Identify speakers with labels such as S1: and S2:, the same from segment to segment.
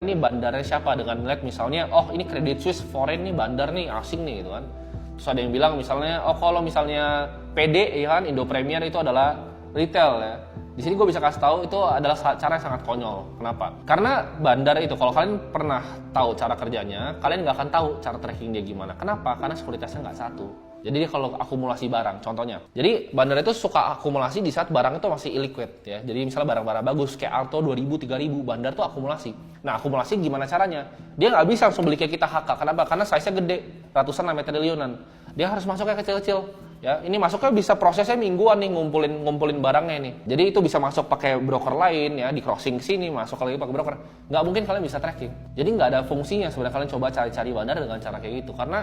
S1: ini bandarnya siapa, dengan melihat misalnya, oh ini Credit Suisse foreign nih, bandar nih, asing nih gitu kan. Terus ada yang bilang misalnya, oh kalau misalnya PD ya kan, Indo Premier itu adalah retail ya. Di sini gue bisa kasih tahu itu adalah cara yang sangat konyol. Kenapa? Karena bandar itu kalau kalian pernah tahu cara kerjanya, kalian nggak akan tahu cara tracking dia gimana. Kenapa? Karena sekuritasnya nggak satu. Jadi dia kalau akumulasi barang, contohnya. Jadi bandar itu suka akumulasi di saat barang itu masih illiquid ya. Jadi misalnya barang-barang bagus kayak Alto 2000, 3000, bandar tuh akumulasi. Nah akumulasi gimana caranya? Dia nggak bisa langsung beli kayak kita HK. Kenapa? Karena size-nya gede, ratusan sampai triliunan. Dia harus masuknya kecil-kecil. Ya, ini masuknya bisa prosesnya mingguan nih, ngumpulin barangnya nih. Jadi itu bisa masuk pakai broker lain ya, di crossing ke sini, masuk lagi pakai broker. Nggak mungkin kalian bisa tracking. Jadi nggak ada fungsinya sebenarnya kalian coba cari-cari bandar dengan cara kayak gitu. Karena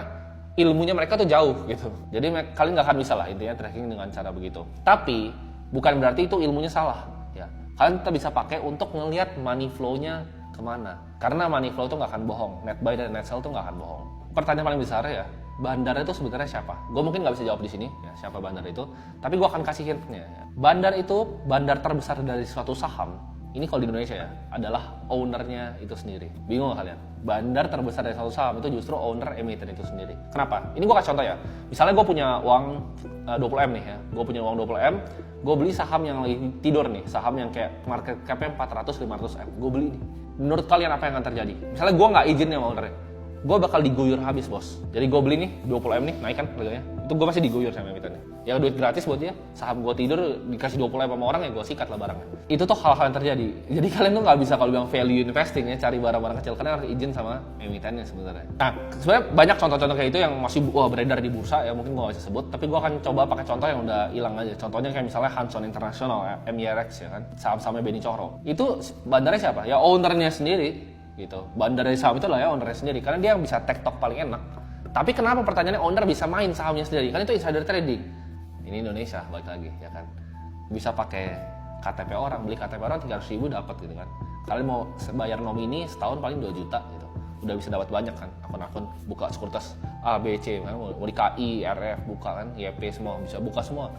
S1: ilmunya mereka tuh jauh gitu. Jadi kalian nggak akan bisa lah intinya tracking dengan cara begitu. Tapi bukan berarti itu ilmunya salah. Ya, kalian tetap bisa pakai untuk ngelihat money flow-nya kemana. Karena money flow itu nggak akan bohong. Net buy dan net sell tuh nggak akan bohong. Pertanyaan paling besar ya, bandar itu sebenarnya siapa? Gue mungkin nggak bisa jawab di sini ya siapa bandar itu. Tapi gue akan kasih hintnya. Ya. Bandar itu bandar terbesar dari suatu saham. Ini kalau di Indonesia ya adalah ownernya itu sendiri. Bingung gak kalian? Bandar terbesar dari suatu saham itu justru owner emiten itu sendiri. Kenapa? Ini gue kasih contoh ya. Misalnya gue punya uang 20M nih ya. Gue punya uang 20M. Gue beli saham yang lagi tidur nih. Saham yang kayak market cap-nya 400-500M. Gue beli nih. Menurut kalian apa yang akan terjadi? Misalnya gue nggak izin sama ownernya. Gue bakal diguyur habis bos. Jadi gue beli nih 20M nih, naik kan harganya. Itu gue masih diguyur sama emitennya. Ya duit gratis buat dia. Saham gue tidur dikasih 20M sama orang ya gue sikat lah barangnya. Itu tuh hal-hal yang terjadi. Jadi kalian tuh nggak bisa kalau bilang value investing ya, cari barang-barang kecil. Kalian harus izin sama emitennya sebenarnya. Nah sebenarnya banyak contoh-contoh kayak itu yang masih beredar di bursa ya, mungkin gue nggak bisa sebut. Tapi gue akan coba pakai contoh yang udah hilang aja. Contohnya kayak misalnya Hanson International ya, MYRX ya kan, saham-sahamnya Beni Cokro. Itu bandarnya siapa? Ya ownernya sendiri. Gitu. Bandar dari saham itu lah ya ownernya sendiri karena dia yang bisa tektok paling enak. Tapi kenapa pertanyaannya owner bisa main sahamnya sendiri? Kan itu insider trading. Ini Indonesia balik lagi ya kan. Bisa pakai KTP orang, beli KTP orang 300.000 dapat gitu kan. Kalian mau bayar nomini setahun paling 2 juta gitu. Udah bisa dapat banyak kan. Akun-akun buka sekuritas A, B, C kan, mau di KI, RF buka kan, YP semua bisa buka semua.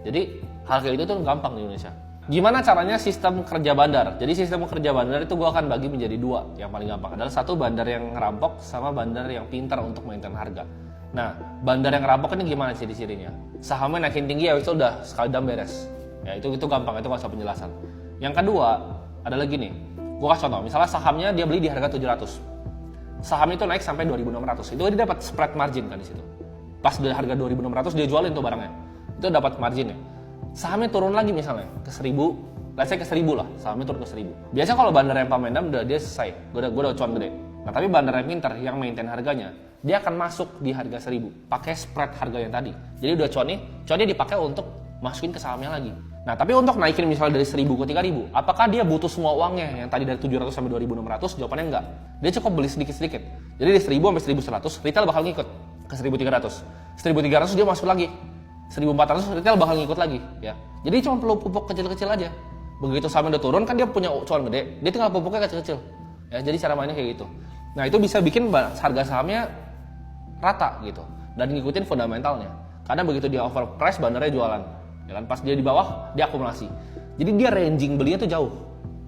S1: Jadi hal kayak itu tuh gampang di Indonesia. Gimana caranya sistem kerja bandar? Jadi sistem kerja bandar itu gue akan bagi menjadi dua. Yang paling gampang adalah satu bandar yang ngerampok sama bandar yang pintar untuk maintain harga. Nah, bandar yang ngerampok ini gimana ciri-cirinya? Sahamnya naikin tinggi ya itu udah sekali dam beres. Ya itu gampang, itu gak usah penjelasan. Yang kedua adalah gini. Gue kasih contoh, misalnya sahamnya dia beli di harga 700. Saham itu naik sampai 2.600. Itu dia dapat spread margin kan di situ. Pas dari harga 2.600 dia jualin tuh barangnya. Itu dapat marginnya. Sahamnya turun lagi misalnya ke 1000, let's say ke 1000 lah, sahamnya turun ke 1000. Biasanya kalau bandar yang pamendam udah dia selesai, gue udah cuan gede. Nah tapi bandar yang pintar yang maintain harganya, dia akan masuk di harga 1000, pakai spread harga yang tadi. Jadi udah cuannya dipakai untuk masukin ke sahamnya lagi. Nah tapi untuk naikin misalnya dari 1000 ke 3000, apakah dia butuh semua uangnya yang tadi dari 700 sampai 2600? Jawabannya enggak. Dia cukup beli sedikit-sedikit. Jadi dari 1000 sampai 1100, retail bakal ngikut ke 1300. 1300 dia masuk lagi. 1400 retail bakal ngikut lagi ya. Jadi cuma perlu pupuk kecil-kecil aja. Begitu sahamnya udah turun kan dia punya cuan gede, dia tinggal pupuknya kecil-kecil. Ya, jadi cara mainnya kayak gitu. Nah, itu bisa bikin harga sahamnya rata gitu dan ngikutin fundamentalnya. Karena begitu dia overprice bandarnya jualan. Ya kan pas dia di bawah dia akumulasi. Jadi dia ranging belinya tuh jauh.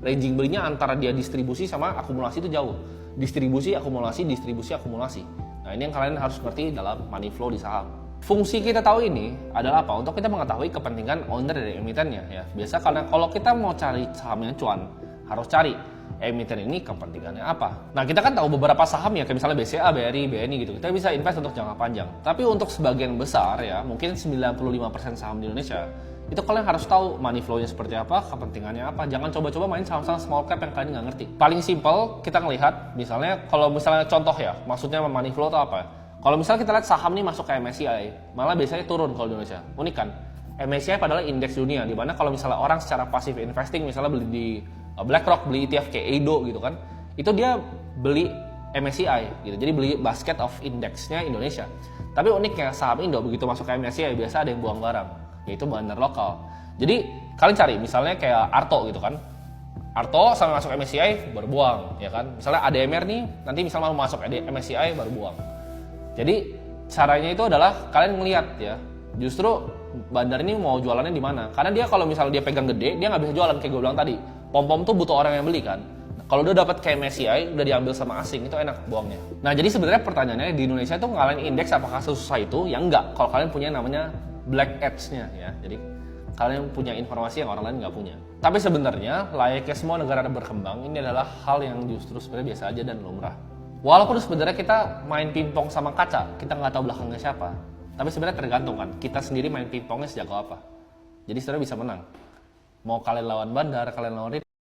S1: Ranging belinya antara dia distribusi sama akumulasi itu jauh. Distribusi, akumulasi, distribusi, akumulasi. Nah, ini yang kalian harus ngerti dalam money flow di saham. Fungsi kita tahu ini adalah apa? Untuk kita mengetahui kepentingan owner dari emitennya ya. Biasa karena kalau kita mau cari saham yang cuan, harus cari emiten ini kepentingannya apa. Nah, kita kan tahu beberapa saham ya, kayak misalnya BCA, BRI, BNI gitu. Kita bisa invest untuk jangka panjang. Tapi untuk sebagian besar ya, mungkin 95% saham di Indonesia, itu kalian harus tahu money flow-nya seperti apa, kepentingannya apa. Jangan coba-coba main saham-saham small cap yang kalian nggak ngerti. Paling simple kita ngelihat, misalnya kalau misalnya contoh ya, maksudnya money flow itu apa? Kalau misalnya kita lihat saham nih masuk ke MSCI, malah biasanya turun kalau di Indonesia. Unik kan? MSCI padahal indeks dunia, di mana kalau misalnya orang secara pasif investing, misalnya beli di BlackRock, beli ETF kayak EIDO gitu kan, itu dia beli MSCI gitu, jadi beli basket of indeksnya Indonesia. Tapi uniknya saham Indo begitu masuk ke MSCI biasa ada yang buang barang, yaitu bandar lokal. Jadi kalian cari misalnya kayak Arto gitu kan, Arto sampai masuk MSCI baru buang, ya kan? Misalnya ADMR nih, nanti misalnya mau masuk MSCI baru buang. Jadi caranya itu adalah kalian ngelihat ya, justru bandar ini mau jualannya di mana? Karena dia kalau misalnya dia pegang gede, dia nggak bisa jualan kayak gue bilang tadi. Pom-pom tuh butuh orang yang beli kan. Kalau udah dapat kayak MSCI, udah diambil sama asing, itu enak buangnya. Nah, jadi sebenarnya pertanyaannya di Indonesia itu ngalahin indeks apakah susah itu? Ya enggak, kalau kalian punya namanya black edge-nya ya. Jadi kalian punya informasi yang orang lain nggak punya. Tapi sebenarnya layaknya semua negara berkembang, ini adalah hal yang justru sebenarnya biasa aja dan lumrah. Walaupun sebenarnya kita main pingpong sama kaca, kita nggak tahu belakangnya siapa. Tapi sebenarnya tergantung kan, kita sendiri main pingpongnya sejago apa. Jadi sebenarnya bisa menang. Mau kalian lawan Bandar, kalian lawan